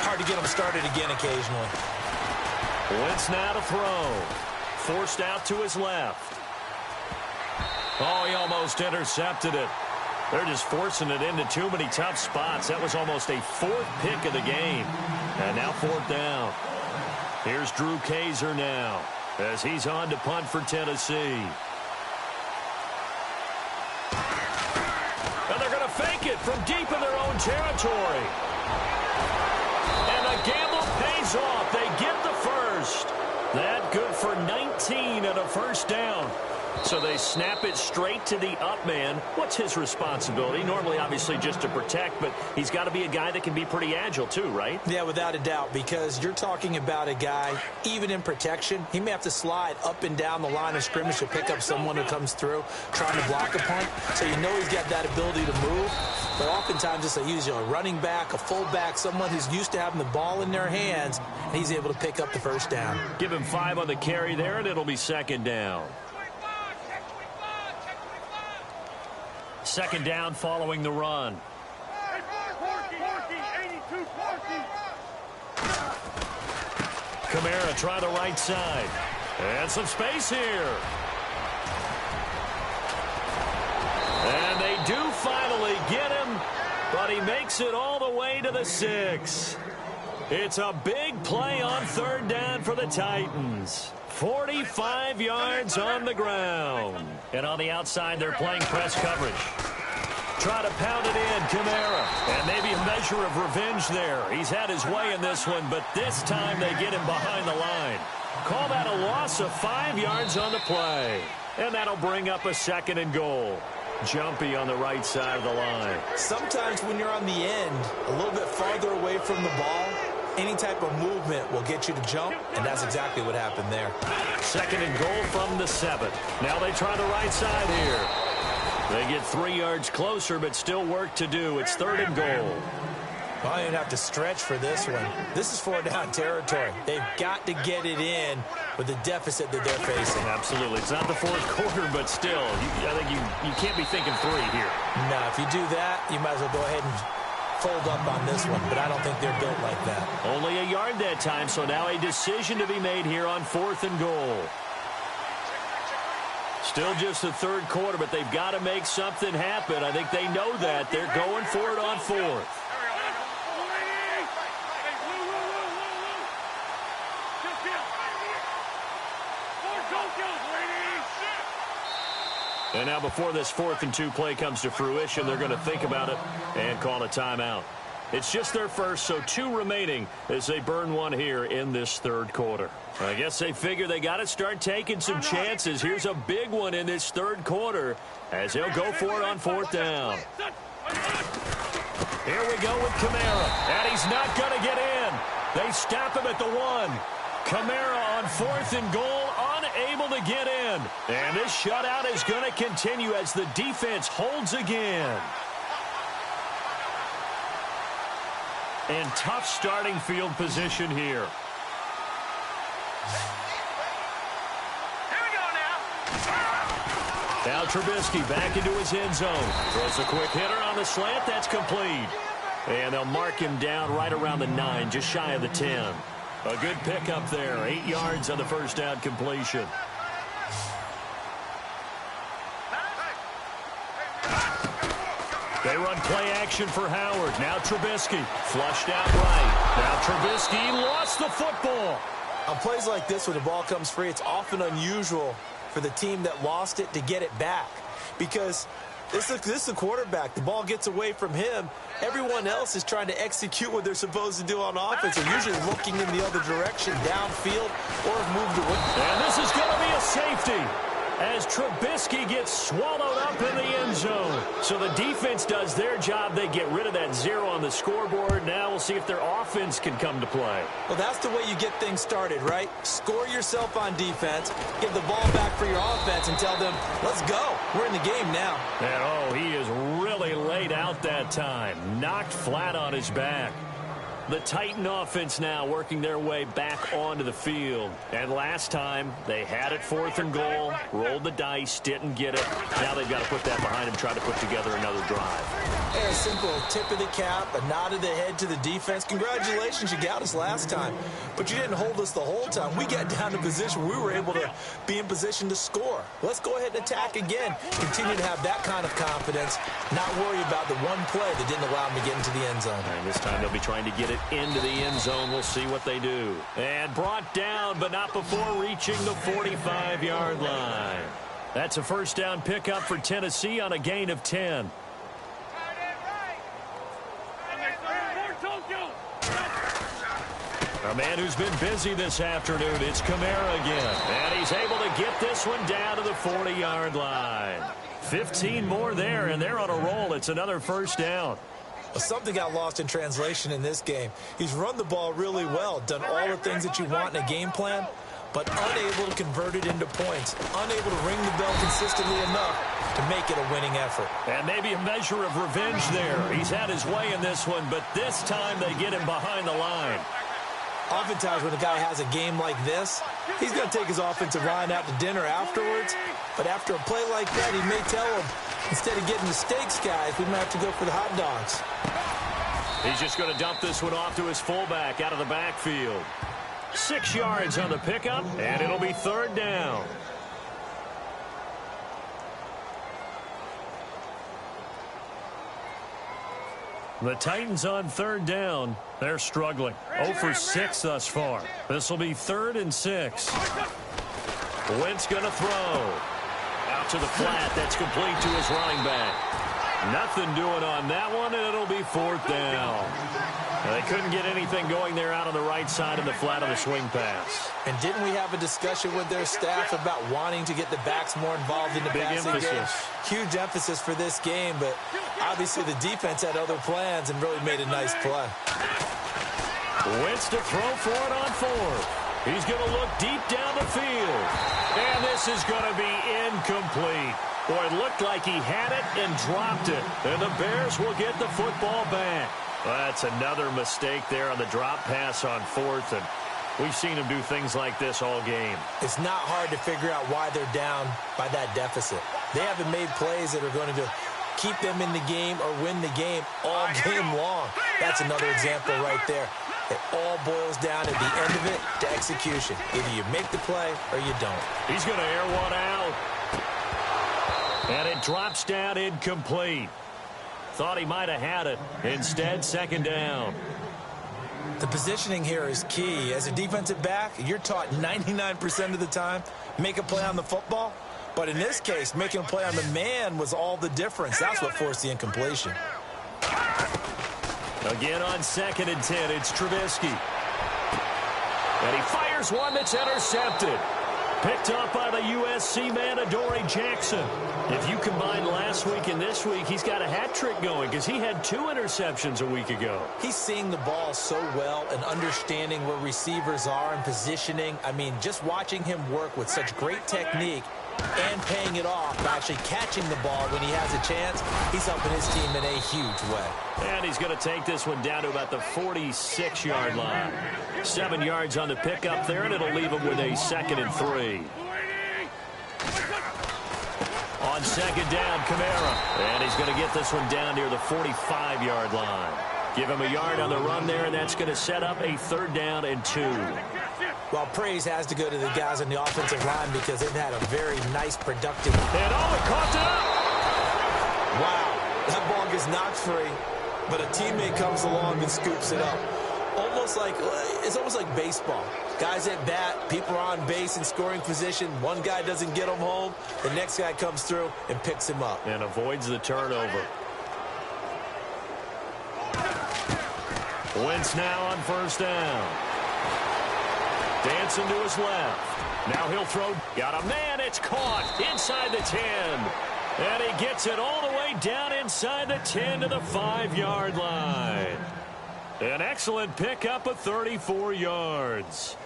S3: hard to get them started again occasionally.
S2: Wentz now to throw. Forced out to his left. Oh, he almost intercepted it. They're just forcing it into too many tough spots. That was almost a fourth pick of the game. And now fourth down. Here's Drew Kaiser now as he's on to punt for Tennessee. And they're going to fake it from deep in their own territory. And the gamble pays off. They get the first. That good for 19 and a first down. So they snap it straight to the up man. What's his responsibility? Normally, obviously, just to protect, but he's got to be a guy that can be pretty agile too, right?
S3: Yeah, without a doubt, because you're talking about a guy, even in protection, he may have to slide up and down the line of scrimmage to pick up someone who comes through trying to block a punt. So you know he's got that ability to move. But oftentimes it's usually a running back, a fullback, someone who's used to having the ball in their hands, and he's able to pick up the first down.
S2: Give him 5 on the carry there, and it'll be second down. Second down following the run. Kamara try the right side. And some space here. And they do finally get him, but he makes it all the way to the 6. It's a big play on third down for the Titans. 45 yards on the ground. And on the outside, they're playing press coverage. Try to pound it in, Kamara. And maybe a measure of revenge there. He's had his way in this one, but this time they get him behind the line. Call that a loss of 5 yards on the play. And that'll bring up a second and goal. Jumpy on the right side of the line.
S3: Sometimes when you're on the end, a little bit farther away from the ball, any type of movement will get you to jump, and that's exactly what happened there.
S2: Second and goal from the 7. Now they try the right side here. They get 3 yards closer, but still work to do. It's third and goal.
S3: Well, you'd have to stretch for this one. This is 4-down territory. They've got to get it in with the deficit that they're facing.
S2: Absolutely. It's not the fourth quarter, but still, I think you can't be thinking 3 here.
S3: No, if you do that, you might as well go ahead and fold up on this one, but I don't think they're built like that.
S2: Only a yard that time, so now a decision to be made here on fourth and goal. Still just the third quarter, but they've got to make something happen. I think they know that. They're going for it on fourth. And now before this 4th and 2 play comes to fruition, they're going to think about it and call a timeout. It's just their first, so 2 remaining as they burn one here in this third quarter. I guess they figure they got to start taking some chances. Here's a big one in this third quarter as they'll go for it on 4th down. Here we go with Kamara, and he's not going to get in. They stop him at the 1. Kamara on 4th and goal, unable to get in. And this shutout is going to continue as the defense holds again. And tough starting field position here.
S4: Here we go now.
S2: Now Trubisky back into his end zone. Throws a quick hitter on the slant. That's complete. And they'll mark him down right around the 9, just shy of the 10. A good pickup there. 8 yards on the first down completion. They run play action for Howard. Now Trubisky flushed out right. Now Trubisky lost the football.
S3: On plays like this where the ball comes free, it's often unusual for the team that lost it to get it back. Because this is a quarterback. The ball gets away from him. Everyone else is trying to execute what they're supposed to do on offense. They're usually looking in the other direction, downfield, or have moved away.
S2: And this is going to be a safety as Trubisky gets swallowed up in the end zone. So the defense does their job. They get rid of that 0 on the scoreboard. Now we'll see if their offense can come to play.
S3: Well, that's the way you get things started, right? Score yourself on defense, give the ball back for your offense, and tell them, let's go. We're in the game now.
S2: And, oh, he is really laid out that time. Knocked flat on his back. The Titan offense now working their way back onto the field. And last time, they had it 4th and goal, rolled the dice, didn't get it. Now they've got to put that behind them, try to put together another drive.
S3: Hey, a simple tip of the cap, a nod of the head to the defense. Congratulations, you got us last time. But you didn't hold us the whole time. We got down to position where we were able to be in position to score. Let's go ahead and attack again. Continue to have that kind of confidence, not worry about the one play that didn't allow them to get into the end zone.
S2: And this time they'll be trying to get it into the end zone. We'll see what they do. And brought down, but not before reaching the 45-yard line. That's a first down pickup for Tennessee on a gain of 10. A man who's been busy this afternoon, it's Kamara again. And he's able to get this one down to the 40-yard line. 15 more there, and they're on a roll. It's another first down.
S3: Something got lost in translation in this game. He's run the ball really well, done all the things that you want in a game plan, but unable to convert it into points, unable to ring the bell consistently enough to make it a winning effort.
S2: And maybe a measure of revenge there. He's had his way in this one, but this time they get him behind the line.
S3: Oftentimes when a guy has a game like this, he's going to take his offensive line out to dinner afterwards, but after a play like that, he may tell him, instead of getting the steaks, guys, we might have to go for the hot dogs.
S2: He's just going to dump this one off to his fullback out of the backfield. 6 yards on the pickup, and it'll be third down. The Titans on third down. They're struggling. 0 for 6 thus far. This will be 3rd and 6. Wentz going to throw. Out to the flat. That's complete to his running back. Nothing doing on that one, and it'll be 4th down. They couldn't get anything going there out on the right side of the flat on the swing pass.
S3: And didn't we have a discussion with their staff about wanting to get the backs more involved in the passing game? Huge emphasis for this game, but obviously the defense had other plans and really made a nice play.
S2: Wentz to throw for it on 4th. He's going to look deep down the field. And this is going to be incomplete. Boy, it looked like he had it and dropped it. And the Bears will get the football back. Well, that's another mistake there on the drop pass on 4th. And we've seen him do things like this all game.
S3: It's not hard to figure out why they're down by that deficit. They haven't made plays that are going to keep them in the game or win the game all game long. That's another example right there. It all boils down at the end of it to execution. Either you make the play or you don't.
S2: He's going to air one out. And it drops down incomplete. Thought he might have had it. Instead, 2nd down.
S3: The positioning here is key. As a defensive back, you're taught 99% of the time, make a play on the football. But in this case, making a play on the man was all the difference. That's what forced the incompletion.
S2: Again on 2nd and 10, it's Trubisky. And he fires one that's intercepted. Picked up by the USC man, Adoree Jackson. If you combine last week and this week, he's got a hat trick going because he had 2 interceptions a week ago.
S3: He's seeing the ball so well and understanding where receivers are and positioning. I mean, just watching him work with such great technique and paying it off by actually catching the ball when he has a chance, he's helping his team in a huge way.
S2: And he's going to take this one down to about the 46-yard line. 7 yards on the pickup there, and it'll leave him with a 2nd and 3. On 2nd down, Kamara. And he's going to get this one down near the 45-yard line. Give him a yard on the run there, and that's going to set up a 3rd down and 2.
S3: Well, praise has to go to the guys on the offensive line because they've had a very nice, productive...
S2: And he caught it up!
S3: Wow, that ball gets knocked free, but a teammate comes along and scoops it up. It's almost like baseball. Guys at bat, people are on base in scoring position. One guy doesn't get him home. The next guy comes through and picks him up.
S2: And avoids the turnover. Wentz now on 1st down. Dancing to his left. Now he'll throw. Got a man. It's caught inside the 10. And he gets it all the way down inside the 10 to the 5-yard line. An excellent pickup of 34 yards.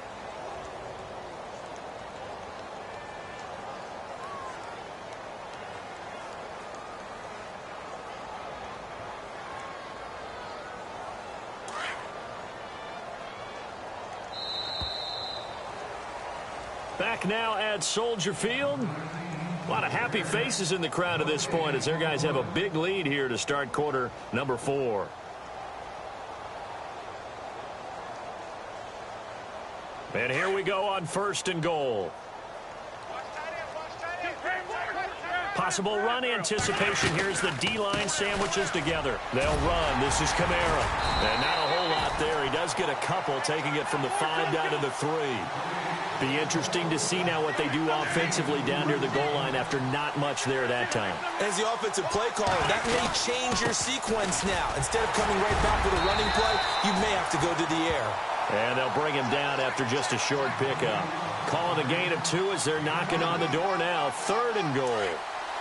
S2: Back now at Soldier Field. A lot of happy faces in the crowd at this point as their guys have a big lead here to start quarter number 4. And here we go on 1st and goal. Possible run anticipation. Here's the D-line sandwiches together. They'll run. This is Kamara. And not a whole lot there. He does get a couple, taking it from the 5 down to the 3. Be interesting to see now what they do offensively down near the goal line after not much there that time.
S3: As the offensive play caller, that may change your sequence now. Instead of coming right back with a running play, you may have to go to the air.
S2: And they'll bring him down after just a short pickup. Calling a gain of 2 as they're knocking on the door now. 3rd and goal.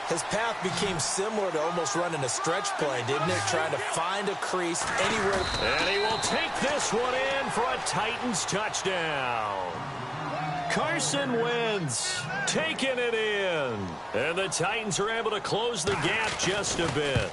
S3: His path became similar to almost running a stretch play, didn't it? Trying to find a crease anywhere.
S2: And he will take this one in for a Titans touchdown. Carson Wentz taking it in. And the Titans are able to close the gap just a bit.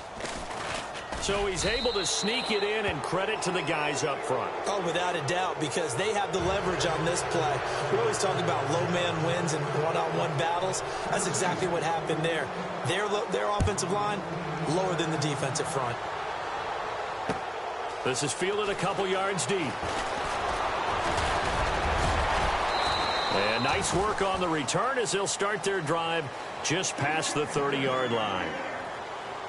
S2: So he's able to sneak it in, and credit to the guys up front.
S3: Oh, without a doubt, because they have the leverage on this play. We always talk about low man wins and one-on-one battles. That's exactly what happened there. Their offensive line, lower than the defensive front.
S2: This is fielded a couple yards deep. And nice work on the return as they'll start their drive just past the 30-yard line.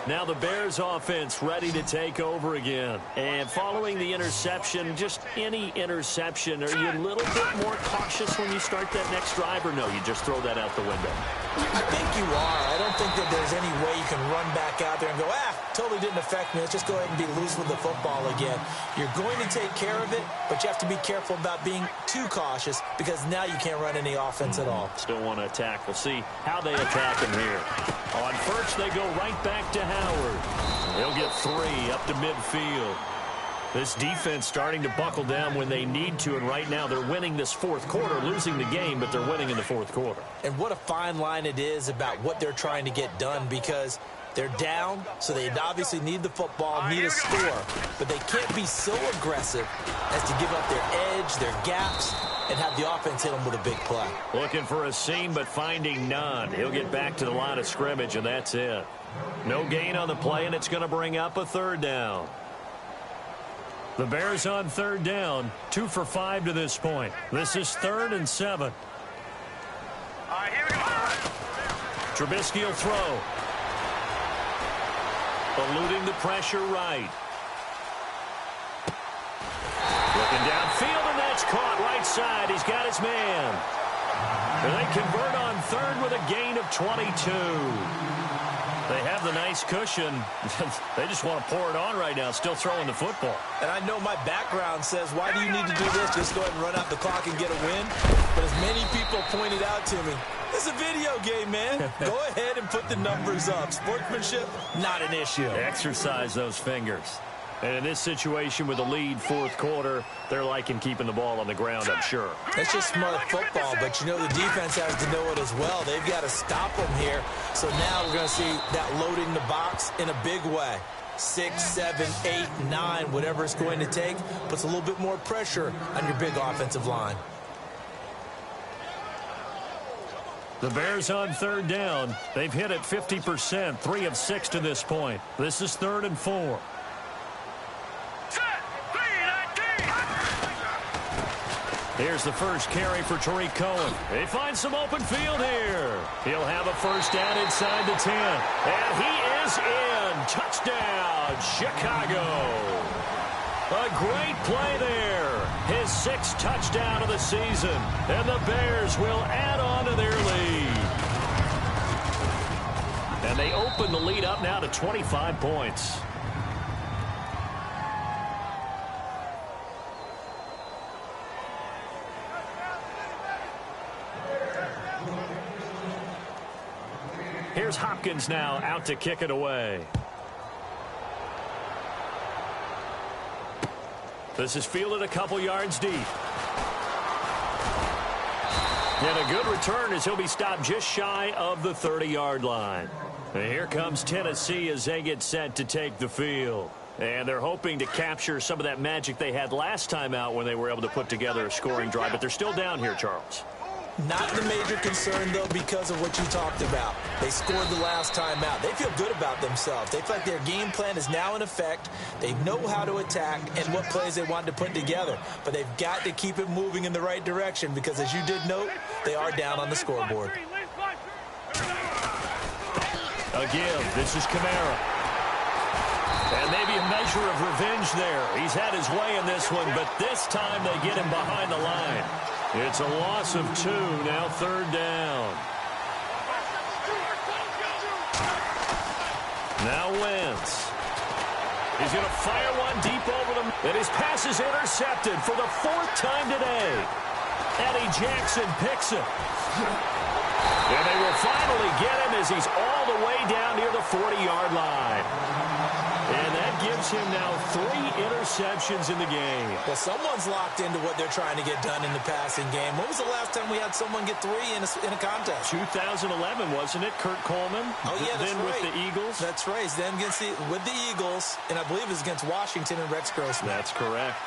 S2: Now the Bears offense ready to take over again. And following the interception, just any interception, are you a little bit more cautious when you start that next drive, or no, you just throw that out the window?
S3: I think you are. I don't think that there's any way you can run back out there and go, totally didn't affect me. Let's just go ahead and be loose with the football again. You're going to take care of it, but you have to be careful about being too cautious because now you can't run any offense at all.
S2: Still want to attack. We'll see how they attack him here. On first, they go right back to Howard. He'll get 3 up to midfield. This defense starting to buckle down when they need to, and right now they're winning this 4th quarter, losing the game, but they're winning in the 4th quarter.
S3: And what a fine line it is about what they're trying to get done, because they're down, so they obviously need the football, need a score, but they can't be so aggressive as to give up their edge, their gaps, and have the offense hit them with a big play.
S2: Looking for a seam, but finding none. He'll get back to the line of scrimmage, and that's it. No gain on the play, and it's going to bring up a 3rd down. The Bears on 3rd down, 2 for 5 to this point. This is 3rd and 7.
S4: All right, here we go.
S2: Trubisky will throw. Eluding the pressure right. Looking downfield, and that's caught right side. He's got his man. And they convert on 3rd with a gain of 22. They have the nice cushion. They just want to pour it on right now, still throwing the football.
S3: And I know my background says, why do you need to do this? Just go ahead and run out the clock and get a win. But as many people pointed out to me, it's a video game, man. Go ahead and put the numbers up. Sportsmanship, not an issue.
S2: Exercise those fingers. And in this situation with the lead 4th quarter, they're liking keeping the ball on the ground, I'm sure.
S3: That's just smart football, but you know the defense has to know it as well. They've got to stop them here. So now we're going to see that loading the box in a big way. 6, 7, 8, 9, whatever it's going to take, puts a little bit more pressure on your big offensive line.
S2: The Bears on 3rd down. They've hit it 50%, 3 of 6 to this point. This is 3rd and 4. Here's the first carry for Tariq Cohen. They find some open field here. He'll have a first down inside the 10. And he is in. Touchdown, Chicago. A great play there. His 6th touchdown of the season. And the Bears will add on to their lead. And they open the lead up now to 25 points. Here's Hopkins now out to kick it away. This is fielded a couple yards deep. And a good return as he'll be stopped just shy of the 30-yard line. And here comes Tennessee as they get set to take the field. And they're hoping to capture some of that magic they had last time out when they were able to put together a scoring drive. But they're still down here, Charles.
S3: Not the major concern, though, because of what you talked about. They scored the last time out. They feel good about themselves. They feel like their game plan is now in effect. They know how to attack and what plays they want to put together. But they've got to keep it moving in the right direction because, as you did note, they are down on the scoreboard.
S2: Again, this is Kamara. And maybe a measure of revenge there. He's had his way in this one, but this time they get him behind the line. It's a loss of 2, now 3rd down. Now Wentz. He's going to fire one deep over the... And his pass is intercepted for the 4th time today. Eddie Jackson picks it. And they will finally get him as he's all the way down near the 40-yard line. And that gives him now 3 interceptions in the game.
S3: Well, someone's locked into what they're trying to get done in the passing game. When was the last time we had someone get 3 in a contest?
S2: 2011, wasn't it? Kurt Coleman.
S3: Oh, yeah, that's
S2: then
S3: right.
S2: With the Eagles.
S3: That's right. It's then with the Eagles, and I believe it's against Washington and Rex Grossman.
S2: That's correct.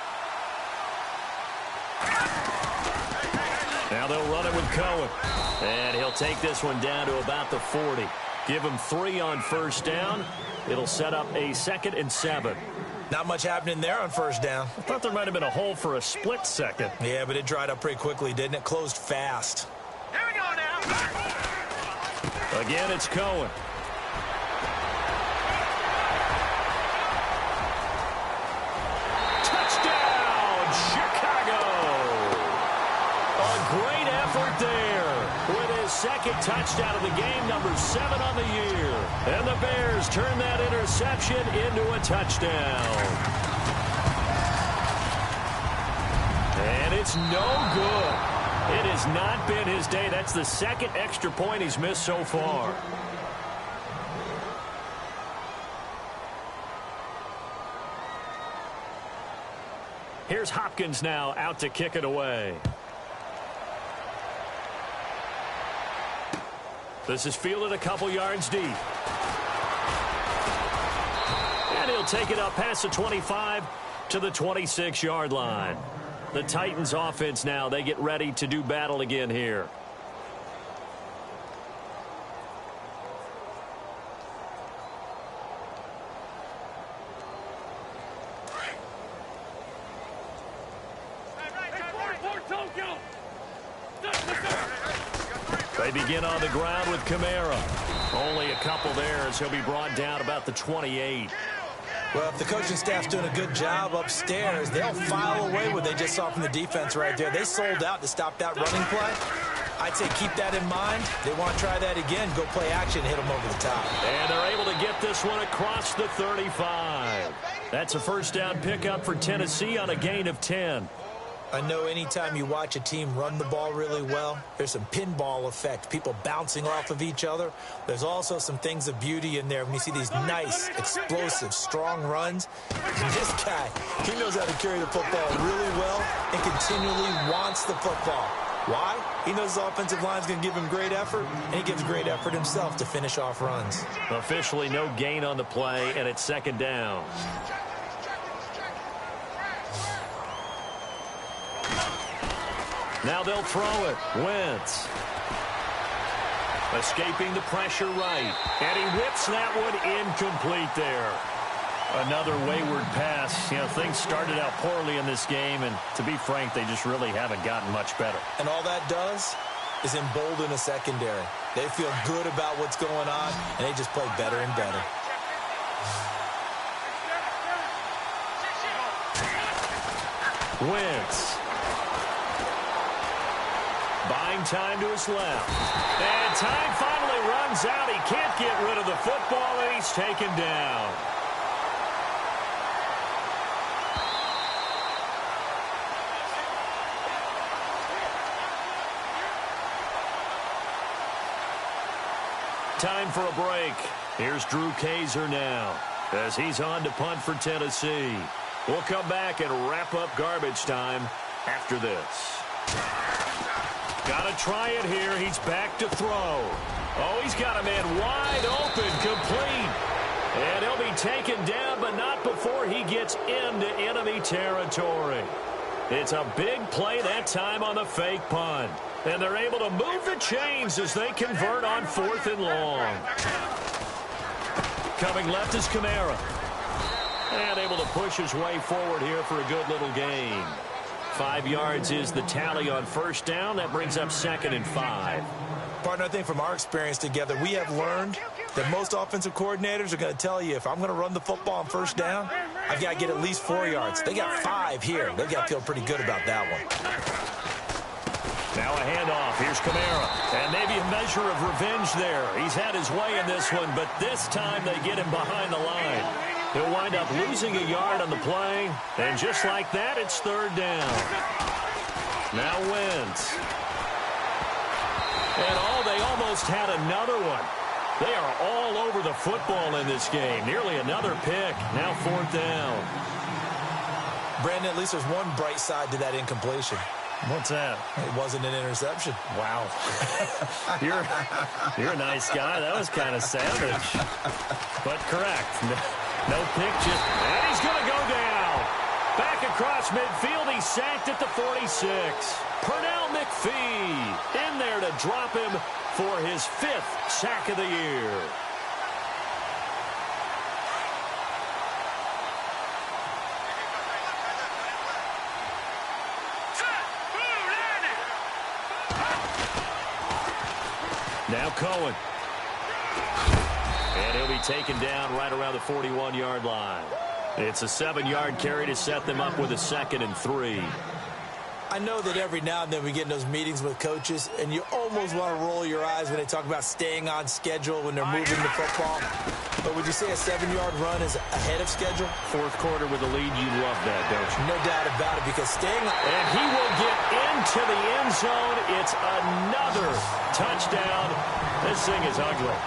S2: Now they'll run it with Cohen. And he'll take this one down to about the 40. Give him 3 on 1st down. It'll set up a 2nd and 7.
S3: Not much happening there on 1st down.
S2: I thought there might have been a hole for a split second.
S3: Yeah, but it dried up pretty quickly, didn't it? Closed fast.
S4: Here we go now.
S2: Again, it's Cohen. Touchdown, Chicago! A great effort there. With his 2nd touchdown of the game, number 7 on the year. And the Bears turn that interception into a touchdown. And it's no good. It has not been his day. That's the 2nd extra point he's missed so far. Here's Hopkins now out to kick it away. This is fielded a couple yards deep. And he'll take it up past the 25 to the 26-yard line. The Titans offense now, they get ready to do battle again here. They begin on the ground with Kamara. Only a couple there as he'll be brought down about the 28.
S3: Well, if the coaching staff's doing a good job upstairs, they'll file away what they just saw from the defense right there. They sold out to stop that running play. I'd say keep that in mind. They want to try that again. Go play action, hit them over the top.
S2: And they're able to get this one across the 35. That's a 1st down pickup for Tennessee on a gain of 10.
S3: I know anytime you watch a team run the ball really well, there's some pinball effect, people bouncing off of each other. There's also some things of beauty in there when you see these nice, explosive, strong runs. And this guy, he knows how to carry the football really well and continually wants the football. Why? He knows the offensive line's going to give him great effort, and he gives great effort himself to finish off runs.
S2: Officially no gain on the play, and it's 2nd down. Now they'll throw it. Wentz. Escaping the pressure right. And he whips that one incomplete there. Another wayward pass. You know, things started out poorly in this game, and to be frank, they just really haven't gotten much better.
S3: And all that does is embolden a secondary. They feel good about what's going on, and they just play better and better.
S2: Wentz. Buying time to his left. And time finally runs out. He can't get rid of the football, and he's taken down. Time for a break. Here's Drew Kaiser now as he's on to punt for Tennessee. We'll come back and wrap up garbage time after this. Got to try it here. He's back to throw. Oh, he's got a man wide open, complete. And he'll be taken down, but not before he gets into enemy territory. It's a big play that time on the fake punt. And they're able to move the chains as they convert on 4th and long. Coming left is Kamara. And able to push his way forward here for a good little gain. 5 yards is the tally on first down. That brings up 2nd and 5.
S3: Partner, I think from our experience together, we have learned that most offensive coordinators are going to tell you, if I'm going to run the football on first down, I've got to get at least 4 yards. They got 5 here. They've got to feel pretty good about that one.
S2: Now a handoff. Here's Kamara. And maybe a measure of revenge there. He's had his way in this one, but this time they get him behind the line. He'll wind up losing a yard on the play. And just like that, it's 3rd down. Now Wentz. And they almost had another one. They are all over the football in this game. Nearly another pick. Now 4th down.
S3: Brandon, at least there's one bright side to that incompletion.
S2: What's that?
S3: It wasn't an interception.
S2: Wow. You're a nice guy. That was kind of savage. But correct. No pick, and he's going to go down. Back across midfield, he's sacked at the 46. Pernell McPhee in there to drop him for his 5th sack of the year. Now Cohen. And he'll be taken down right around the 41-yard line. It's a 7-yard carry to set them up with a 2nd and 3.
S3: I know that every now and then we get in those meetings with coaches, and you almost want to roll your eyes when they talk about staying on schedule when they're moving the football. But would you say a 7-yard run is ahead of schedule?
S2: 4th quarter with a lead, you love that, don't you?
S3: No doubt about it, because staying on...
S2: And he will get into the end zone. It's another touchdown. This thing is ugly.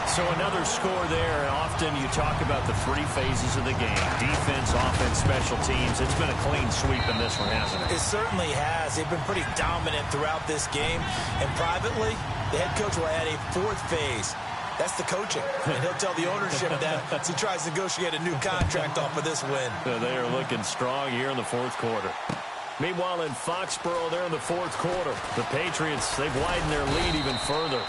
S2: So another score there. Often you talk about the 3 phases of the game. Defense, offense, special teams. It's been a clean sweep in this one, hasn't it?
S3: It certainly has. They've been pretty dominant throughout this game. And privately, the head coach will add a 4th phase. That's the coaching. And he'll tell the ownership that as he tries to negotiate a new contract off of this win.
S2: They are looking strong here in the 4th quarter. Meanwhile, in Foxborough, they're in the 4th quarter. The Patriots, they've widened their lead even further.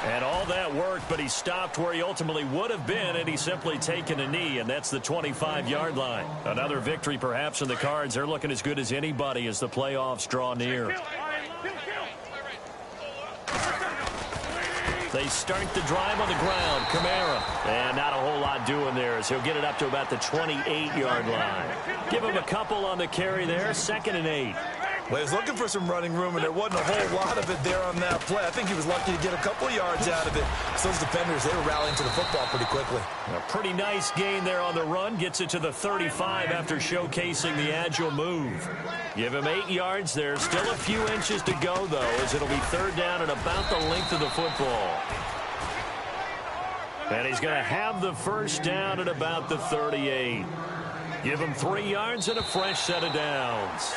S2: And all that worked, but he stopped where he ultimately would have been, and he's simply taken a knee, and that's the 25-yard line. Another victory perhaps in the cards. They're looking as good as anybody as the playoffs draw near. They start the drive on the ground. Kamara. And not a whole lot doing there as he'll get it up to about the 28-yard line. Give him a couple on the carry there. 2nd and 8.
S3: Well, he was looking for some running room, and there wasn't a whole lot of it there on that play. I think he was lucky to get a couple yards out of it. So those defenders, they were rallying to the football pretty quickly.
S2: A pretty nice gain there on the run. Gets it to the 35 after showcasing the agile move. Give him 8 yards there. Still a few inches to go, though, as it'll be 3rd down and about the length of the football. And he's going to have the first down at about the 38. Give him 3 yards and a fresh set of downs.